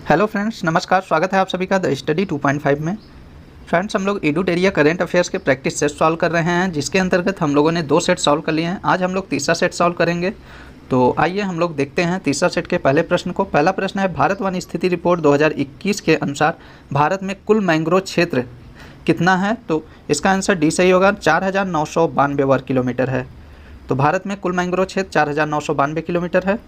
Hello friends, नमस्कार। स्वागत है आप सभी का द स्टडी 2.5 में। फ्रेंड्स, हम लोग एडुटेरिया करंट अफेयर्स के प्रैक्टिस सेट सॉल्व कर रहे हैं, जिसके अंतर्गत हम लोगों ने 2 सेट सॉल्व कर लिए हैं। आज हम लोग तीसरा सेट सॉल्व करेंगे। तो आइए हम लोग देखते हैं तीसरा सेट के पहले प्रश्न को। पहला प्रश्न है, भारत वन स्थिति रिपोर्ट 2021 के अनुसार भारत में कुल मैंग्रोव क्षेत्र कितना है? तो इसका आंसर डी सही होगा, 4992 वर्ग किलोमीटर है। तो भारत में कुल मैंग्रोव क्षेत्र 4992 किलोमीटर है।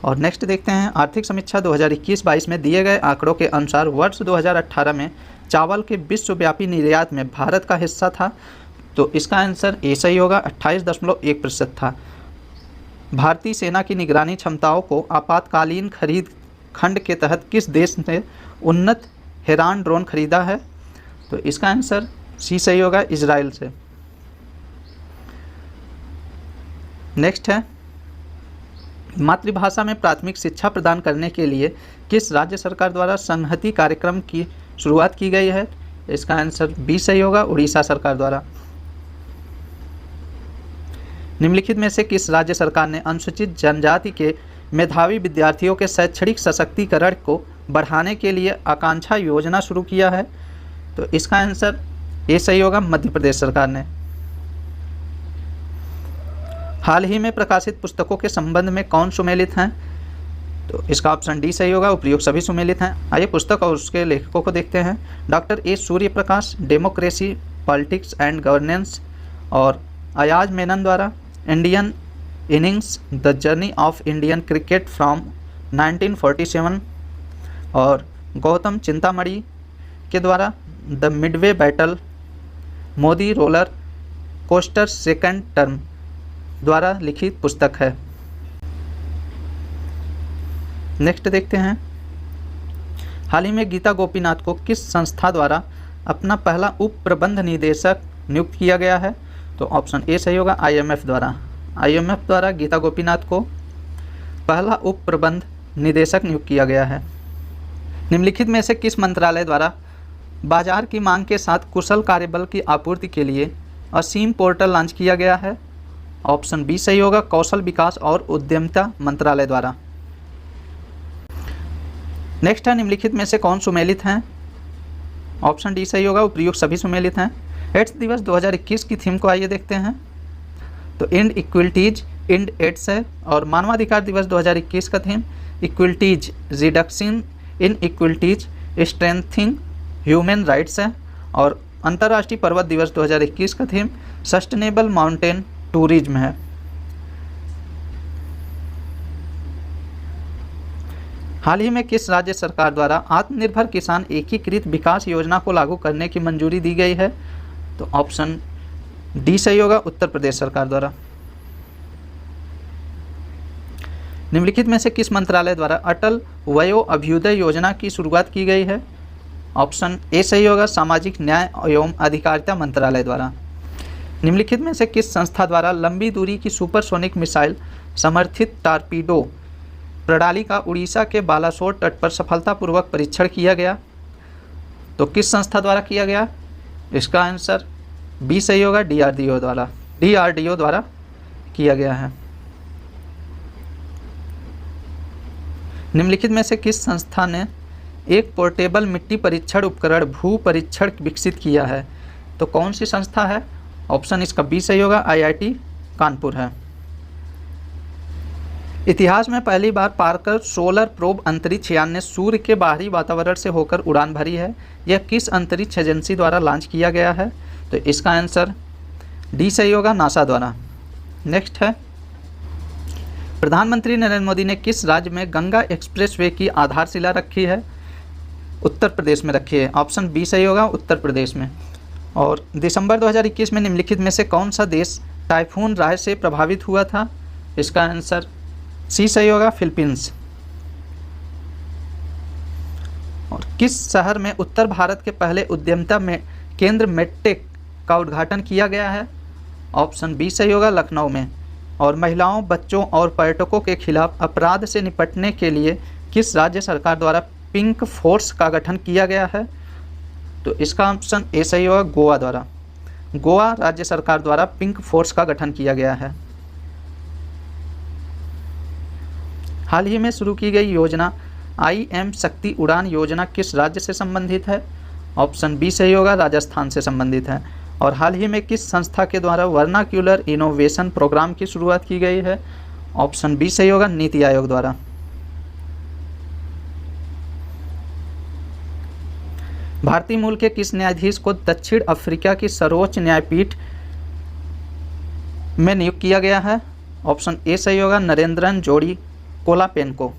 और नेक्स्ट देखते हैं, आर्थिक समीक्षा 2021-22 में दिए गए आंकड़ों के अनुसार वर्ष 2018 में चावल के विश्वव्यापी निर्यात में भारत का हिस्सा था। तो इसका आंसर ए सही होगा, 28.1% था। भारतीय सेना की निगरानी क्षमताओं को आपातकालीन खरीद खंड के तहत किस देश ने उन्नत हेरान ड्रोन खरीदा है? तो इसका आंसर सी सही होगा, इजराइल से। नेक्स्ट है, मातृभाषा में प्राथमिक शिक्षा प्रदान करने के लिए किस राज्य सरकार द्वारा संहति कार्यक्रम की शुरुआत की गई है? इसका आंसर बी सही होगा, उड़ीसा सरकार द्वारा। निम्नलिखित में से किस राज्य सरकार ने अनुसूचित जनजाति के मेधावी विद्यार्थियों के शैक्षणिक सशक्तिकरण को बढ़ाने के लिए आकांक्षा योजना शुरू किया है? तो इसका आंसर ए सही होगा, मध्य प्रदेश सरकार ने। हाल ही में प्रकाशित पुस्तकों के संबंध में कौन सुमेलित हैं? तो इसका ऑप्शन डी सही होगा, उपयुक्त सभी सुमेलित हैं। आइए पुस्तक और उसके लेखकों को देखते हैं। Doctor A Suryaprakash, democracy, politics and governance, और अयाज मेनन द्वारा Indian innings, the journey of Indian cricket from 1947, और गौतम चिंतामणि के द्वारा the Midway battle, Modi roller coaster second term द्वारा लिखित पुस्तक है। नेक्स्ट देखते हैं, हाल ही में गीता गोपीनाथ को किस संस्था द्वारा अपना पहला उप प्रबंध निदेशक नियुक्त किया गया है? तो ऑप्शन ए सही होगा, आईएमएफ द्वारा। आईएमएफ द्वारा गीता गोपीनाथ को पहला उप प्रबंध निदेशक नियुक्त किया गया है। निम्नलिखित में से किस मंत्रालय द्वारा बाजार की मांग के साथ कुशल कार्यबल की आपूर्ति के लिए असीम पोर्टल लॉन्च किया गया है? ऑप्शन बी सही होगा, कौशल विकास और उद्यमिता मंत्रालय द्वारा। नेक्स्ट है, निम्नलिखित में से कौन सुमेलित हैं? ऑप्शन डी सही होगा, उपयुक्त सभी सुमेलित हैं। एड्स दिवस 2021 की थीम को आइए देखते हैं। तो इंड इक्वलिटीज, इंड एड्स है। और मानवाधिकार दिवस 2021 का theme equalities, reduction in equalities, strengthening human rights है। और अंतर्राष्ट्रीय पर्वत दिवस 2021 का थीम सस्टेनेबल माउंटेन टूरिज्म है। हाल ही में किस राज्य सरकार द्वारा आत्मनिर्भर किसान एकीकृत विकास योजना को लागू करने की मंजूरी दी गई है? तो ऑप्शन डी सही होगा, उत्तर प्रदेश सरकार द्वारा। निम्नलिखित में से किस मंत्रालय द्वारा अटल वयो अभ्युदय योजना की शुरुआत की गई है? ऑप्शन ए सही होगा, सामाजिक न्याय एवं अधिकारिता मंत्रालय द्वारा। निम्नलिखित में से किस संस्था द्वारा लंबी दूरी की सुपरसोनिक मिसाइल समर्थित टारपीडो प्रणाली का उड़ीसा के बालासोर तट पर सफलतापूर्वक परीक्षण किया गया? तो किस संस्था द्वारा किया गया? इसका आंसर बी सही होगा, डीआरडीओ द्वारा किया गया है। निम्नलिखित में से किस संस्था ने एक पोर्टेबल मिट्टी परीक्षण उपकरण भू परीक्षण विकसित किया है? तो कौन सी संस्था है? ऑप्शन इसका बी सही होगा, आईआईटी कानपुर है। इतिहास में पहली बार पार्कर सोलर प्रोब अंतरिक्ष यान ने सूर्य के बाहरी वातावरण से होकर उड़ान भरी है। यह किस अंतरिक्ष एजेंसी द्वारा लॉन्च किया गया है? तो इसका आंसर डी सही होगा, नासा द्वारा। नेक्स्ट है, प्रधानमंत्री नरेंद्र मोदी ने किस राज्य में गंगा एक्सप्रेसवे की आधारशिला रखी है? उत्तर प्रदेश में रखी है। ऑप्शन बी सही होगा, उत्तर प्रदेश में। और दिसंबर 2021 में निम्नलिखित में से कौन सा देश टाइफून राय से प्रभावित हुआ था? इसका आंसर सी सही होगा, फिलीपींस। और किस शहर में उत्तर भारत के पहले उद्यमिता में केंद्र मेडटेक का उद्घाटन किया गया है? ऑप्शन बी सही होगा, लखनऊ में। और महिलाओं, बच्चों और पर्यटकों के खिलाफ अपराध से निपटने के लिए किस राज्य सरकार द्वारा पिंक फोर्स का गठन किया गया है? तो इसका ऑप्शन ए सही होगा, गोवा द्वारा। गोवा राज्य सरकार द्वारा पिंक फोर्स का गठन किया गया है। हाल ही में शुरू की गई योजना IM शक्ति उड़ान योजना किस राज्य से संबंधित है? ऑप्शन बी सही होगा, राजस्थान से संबंधित है। और हाल ही में किस संस्था के द्वारा वर्नाक्यूलर इनोवेशन प्रोग्राम की शुरुआत की गई है? ऑप्शन बी सही होगा, नीति आयोग द्वारा। भारतीय मूल के किस न्यायाधीश को दक्षिण अफ्रीका की सर्वोच्च न्यायपीठ में नियुक्त किया गया है? ऑप्शन ए सही होगा, नरेंद्रन जोड़ी कोलापेनको।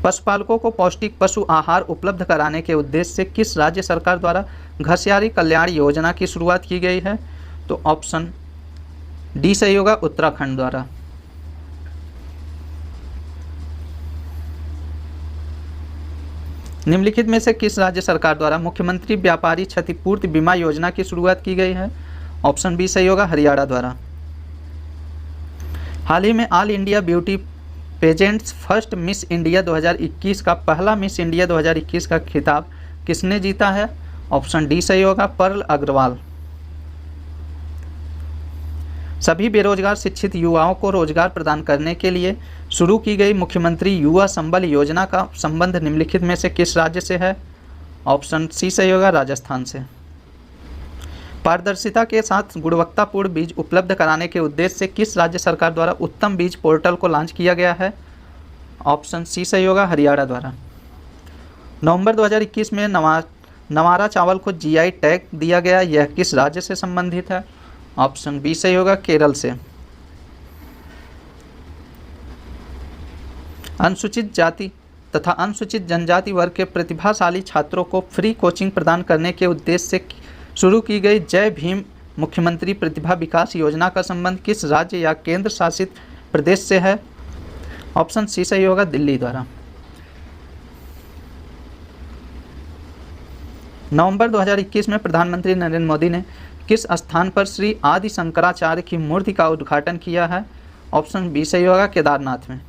पशुपालकों को पौष्टिक पशु आहार उपलब्ध कराने के उद्देश्य से किस राज्य सरकार द्वारा घसियारी कल्याण योजना की शुरुआत की गई है? तो ऑप्शन डी सही होगा, उत्तराखंड द्वारा। निम्नलिखित में से किस राज्य सरकार द्वारा मुख्यमंत्री व्यापारी क्षतिपूर्ति बीमा योजना की शुरुआत की गई है? ऑप्शन बी सही होगा, हरियाणा द्वारा। हाल ही में all India beauty pageants first miss India 2021 का पहला मिस इंडिया 2021 का खिताब किसने जीता है? ऑप्शन डी सही होगा, पर्ल अग्रवाल। सभी बेरोजगार शिक्षित युवाओं को रोजगार प्रदान करने के लिए शुरू की गई मुख्यमंत्री युवा संबल योजना का संबंध निम्नलिखित में से किस राज्य से है? ऑप्शन सी सही होगा, राजस्थान से। पारदर्शिता के साथ गुणवत्तापूर्ण बीज उपलब्ध कराने के उद्देश्य से किस राज्य सरकार द्वारा उत्तम बीज पोर्टल को लॉन्च किया गया है? ऑप्शन सी सही होगा, हरियाणा द्वारा। नवंबर 2021 में नवारा चावल को GI टैग दिया गया, यह किस राज्य से संबंधित है? ऑप्शन बी सही होगा, केरल से। अनुसूचित जाति तथा अनुसूचित जनजाति वर्ग के प्रतिभाशाली छात्रों को फ्री कोचिंग प्रदान करने के उद्देश्य से शुरू की गई जय भीम मुख्यमंत्री प्रतिभा विकास योजना का संबंध किस राज्य या केंद्र शासित प्रदेश से है? ऑप्शन सी सही होगा, दिल्ली द्वारा। नवंबर 2021 में प्रधानमंत्री नरेंद्र मोदी ने किस स्थान पर श्री आदि शंकराचार्य की मूर्ति का उद्घाटन किया है? ऑप्शन बी सही होगा, केदारनाथ में।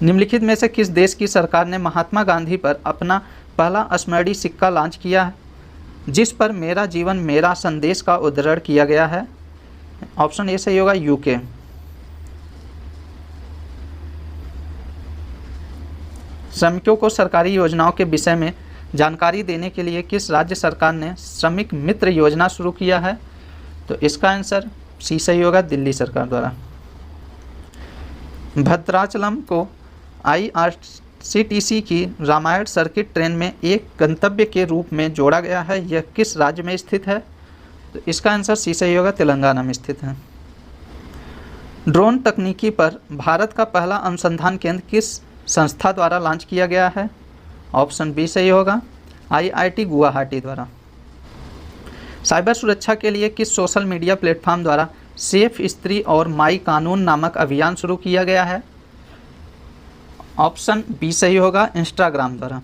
निम्नलिखित में से किस देश की सरकार ने महात्मा गांधी पर अपना पहला स्मरणीय सिक्का लॉन्च किया है, जिस पर मेरा जीवन मेरा संदेश का उद्धरण किया गया है? ऑप्शन ए सही होगा, यूके। श्रमिकों को सरकारी योजनाओं के विषय में जानकारी देने के लिए किस राज्य सरकार ने श्रमिक मित्र योजना शुरू किया है? तो इसका आंसर सी सही होगा, दिल्ली सरकार द्वारा। भद्राचलम को IRCTC की रामायण सर्किट ट्रेन में एक गंतव्य के रूप में जोड़ा गया है, यह किस राज्य में स्थित है? तो इसका आंसर सी सही होगा, तेलंगाना में स्थित है। ड्रोन तकनीकी पर भारत का पहला अनुसंधान केंद्र किस संस्था द्वारा लॉन्च किया गया है? ऑप्शन बी सही होगा, IIT गुवाहाटी द्वारा। साइबर सुरक्षा के लिए किस सोशल मीडिया प्लेटफॉर्म द्वारा सेफ स्त्री और माई कानून नामक अभियान शुरू किया गया है? ऑप्शन बी सही होगा, इंस्टाग्राम द्वारा।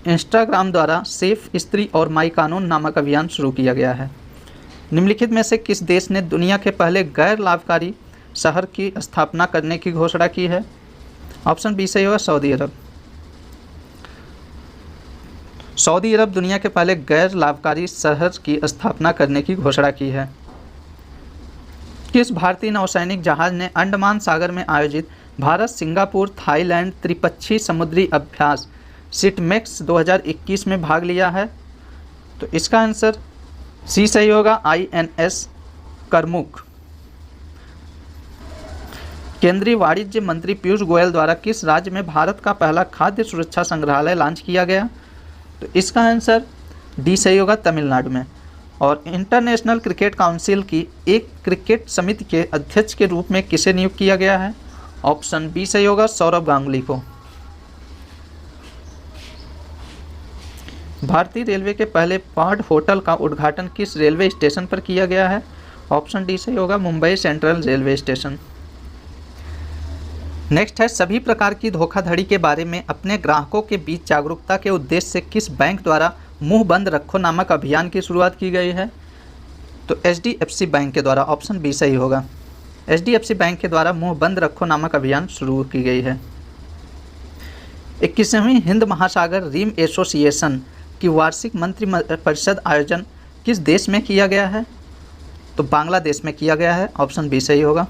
इंस्टाग्राम द्वारा सेफ स्त्री और माई कानून नामक अभियान शुरू किया गया है। निम्नलिखित में से किस देश ने दुनिया के पहले गैर लाभकारी शहर की स्थापना करने की घोषणा की है? ऑप्शन बी सही होगा, सऊदी अरब। सऊदी अरब दुनिया के पहले गैर लाभकारी शहर की स्थापना करने की घोषणा की है। किस भारतीय नौसैनिक जहाज ने अंडमान सागर में आयोजित भारत सिंगापुर थाईलैंड त्रिपक्षीय समुद्री अभ्यास सिटमेक्स 2021 में भाग लिया है? तो इसका आंसर सी सही होगा, INS करमुक। केंद्रीय वाणिज्य मंत्री पीयूष गोयल द्वारा किस राज्य में भारत का पहला खाद्य सुरक्षा संग्रहालय लॉन्च किया गया? तो इसका आंसर डी सही होगा, तमिलनाडु में। और इंटरनेशनल क्रिकेट काउंसिल की एक क्रिकेट समिति के अध्यक्ष के रूप में किसे नियुक्त किया गया है? ऑप्शन बी सही होगा, सौरव गांगुली को। भारतीय रेलवे के पहले पॉड होटल का उद्घाटन किस रेलवे स्टेशन पर किया गया है? ऑप्शन डी सही होगा, Mumbai central railway station. Next है, सभी प्रकार की धोखाधड़ी के बारे में अपने ग्राहकों के बीच जागरूकता के उद्देश्य से किस बैंक द्वारा मुंह बंद रखो नामक अभियान की शुरुआत की गई है? तो HDFC बैंक के द्वारा। ऑप्शन बी सही होगा, HDFC बैंक के द्वारा मुंह बंद रखो नामक अभियान शुरू की गई है। 21वीं हिंद महासागर रिम एसोसिएशन की वार्षिक मंत्रिपरिषद आयोजन किस देश में किया गया है? तो बांग्लादेश में किया गया है, ऑप्शन बी सही होगा।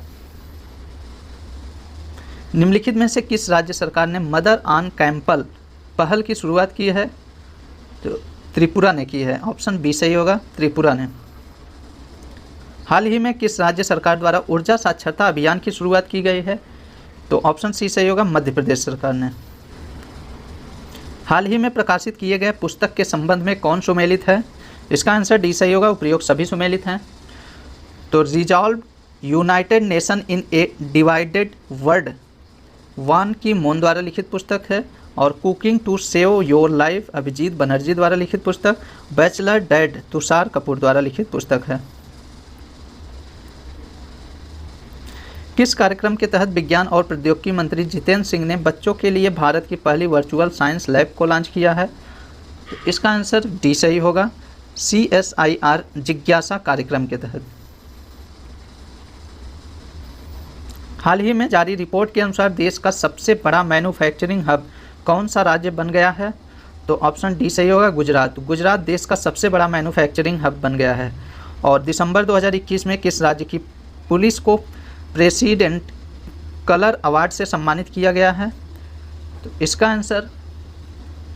निम्नलिखित में से किस राज्य सरकार ने मदर ऑन कैंपस पहल की शुरुआत की है? तो त्रिपुरा ने की है, ऑप्शन बी सही होगा, त्रिपुरा ने। हाल ही में किस राज्य सरकार द्वारा ऊर्जा साक्षरता अभियान की शुरुआत की गई है? तो ऑप्शन सी सही होगा, मध्य प्रदेश सरकार ने। हाल ही में प्रकाशित किए गए पुस्तक के संबंध में कौन सुमेलित है? इसका आंसर डी सही होगा, उपरोक्त सभी सुमेलित हैं। तो resolve United Nation in a divided world Ban Ki Moon द्वारा लिखित पुस्तक है, और cooking to save your life Abhijit Banerjee द्वारा लिखित पुस्तक, बैचलर डैड तुषार कपूर द्वारा लिखित पुस्तक है। किस कार्यक्रम के तहत विज्ञान और प्रौद्योगिकी मंत्री जितेंद्र सिंह ने बच्चों के लिए भारत की पहली वर्चुअल साइंस लैब को लॉन्च किया है? तो इसका आंसर डी सही होगा, CSIR जिज्ञासा कार्यक्रम के तहत। हाल ही में जारी रिपोर्ट के अनुसार देश का सबसे बड़ा मैन्युफैक्चरिंग हब कौन सा राज्य बन गया है? तो ऑप्शन डी सही होगा, गुजरात। गुजरात देश का सबसे बड़ा मैन्युफैक्चरिंग हब बन गया है। और दिसंबर 2021 में किस राज्य की पुलिस को प्रेसिडेंट कलर अवार्ड से सम्मानित किया गया है? तो इसका आंसर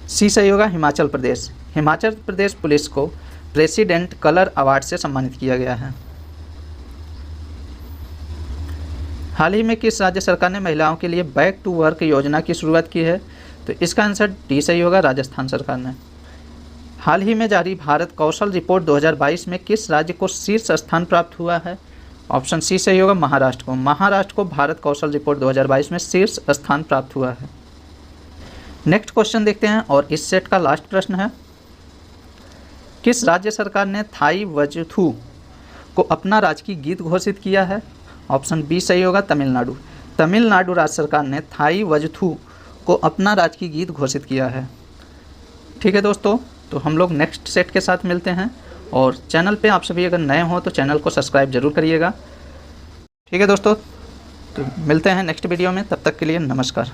सी सही होगा, हिमाचल प्रदेश। हिमाचल प्रदेश पुलिस को प्रेसिडेंट कलर अवार्ड से सम्मानित किया गया है। हाल ही में किस राज्य सरकार ने महिलाओं के लिए बैक टू वर्क योजना की शुरुआत की है? तो इसका आंसर डी सही होगा, राजस्थान सरकार ने। हाल ही में जारी भारत कौशल रिपोर्ट 2022 में किस राज्य को शीर्ष स्थान प्राप्त हुआ है? ऑप्शन सी सही होगा, महाराष्ट्र को। महाराष्ट्र को भारत कौशल रिपोर्ट 2022 में शीर्ष स्थान प्राप्त हुआ है। नेक्स्ट क्वेश्चन देखते हैं, और इस सेट का लास्ट प्रश्न है, किस राज्य सरकार ने थाई वजथू को अपना राजकीय गीत घोषित किया है? ऑप्शन बी सही होगा, तमिलनाडु। तमिलनाडु राज्य सरकार ने थाई वजथू को अपना राजकीय गीत घोषित किया है। ठीक है दोस्तों, तो हम लोग नेक्स्ट सेट के साथ मिलते हैं, और चैनल पे आप सभी अगर नए हो तो चैनल को सब्सक्राइब जरूर करिएगा। ठीक है दोस्तों, तो मिलते हैं नेक्स्ट वीडियो में, तब तक के लिए नमस्कार।